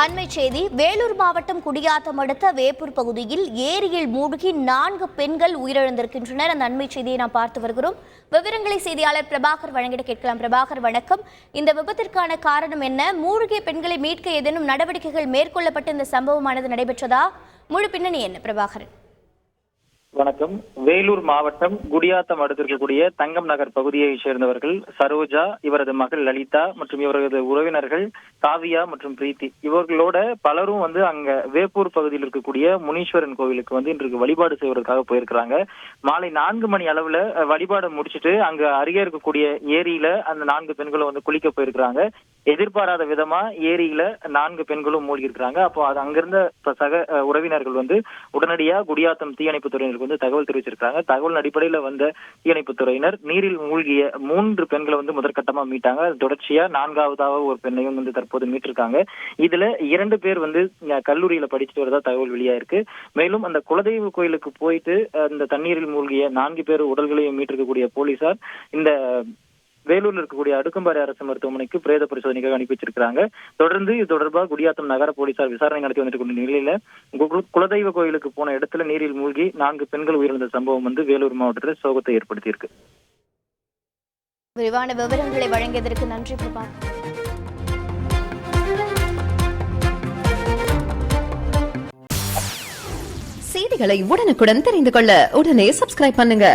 அண்மை செய்தி. வேலூர் மாவட்டம் குடியாத்தம் அடுத்த வேப்பூர் பகுதியில் ஏரியில் மூழ்கி 4 பெண்கள் உயிரிழந்திருக்கின்றனர். அந்த அண்மை செய்தியை நாம் பார்த்து வருகிறோம். விவரங்களை செய்தியாளர் பிரபாகர் வழங்கிட கேட்கலாம். பிரபாகர், வணக்கம். இந்த விபத்திற்கான காரணம் என்ன? மூழ்கிய பெண்களை மீட்க ஏதேனும் நடவடிக்கைகள் மேற்கொள்ளப்பட்டு இந்த சம்பவமானது நடைபெற்றதா? முழு பின்னணி என்ன பிரபாகரன்? வணக்கம். வேலூர் மாவட்டம் குடியாத்தம் அடுத்திருக்கக்கூடிய தங்கம் நகர் பகுதியை சேர்ந்தவர்கள் சரோஜா, இவரது மகள் லலிதா மற்றும் இவரது உறவினர்கள் காவியா மற்றும் பிரீத்தி. இவர்களோட பலரும் அங்க வேப்பூர் பகுதியில் இருக்கக்கூடிய முனீஸ்வரன் கோவிலுக்கு இன்றைக்கு வழிபாடு செய்வதற்காக போயிருக்கிறாங்க. மாலை 4 மணி அளவுல வழிபாடு முடிச்சுட்டு அங்க அருகே இருக்கக்கூடிய ஏரியில அந்த 4 பெண்களும் குளிக்க போயிருக்கிறாங்க. எதிர்பாராத விதமா ஏரியில 4 பெண்களும் மூழ்கி இருக்கிறாங்க. அப்போ அது அங்கிருந்த சக உறவினர்கள் உடனடியா குடியாத்தம் தீயணைப்பு துறையினருக்கு தகவல் தெரிவிச்சிருக்காங்க. தகவல் அடிப்படையில வந்த தீயணைப்பு துறையினர் நீரில் மூழ்கிய 3 பெண்களை முதற்கட்டமா மீட்டாங்க. தொடர்ச்சியா 4ஆவதாக ஒரு பெண்ணையும் தற்போது மீட்டிருக்காங்க. இதுல 2 பேர் கல்லூரியில படிச்சுட்டு வரதா தகவல் வெளியாயிருக்கு. மேலும் அந்த குலதெய்வ கோயிலுக்கு போயிட்டு அந்த தண்ணீரில் மூழ்கிய 4 பேர் உடல்களையும் மீட்டிருக்கக்கூடிய போலீசார் இந்த வேலூர்ல இருக்கக்கூடிய அடுக்கம்பாறை அரசு மருத்துவமனைக்கு பிரேத பரிசோதனைக்காக அனுப்பி வச்சிருக்காங்க. தொடர்ந்து இது தொடர்பாக குடியாத்தம் நகர போலீசார் விசாரணை நடத்தி வந்துட்டு நிலையில குலதெய்வ கோயிலுக்கு போன இடத்துல நீரில் மூழ்கி 4 பெண்கள் உயிரிழந்த சம்பவம் வேலூர் மாவட்டத்தில் சோகத்தை ஏற்படுத்தியிருக்கு. விரிவான விவரங்களை வழங்கியதற்கு நன்றி பிரபா. செய்திகளை உடனுக்குடன் தெரிந்து கொள்ள உடனே சப்ஸ்கிரைப் பண்ணுங்க.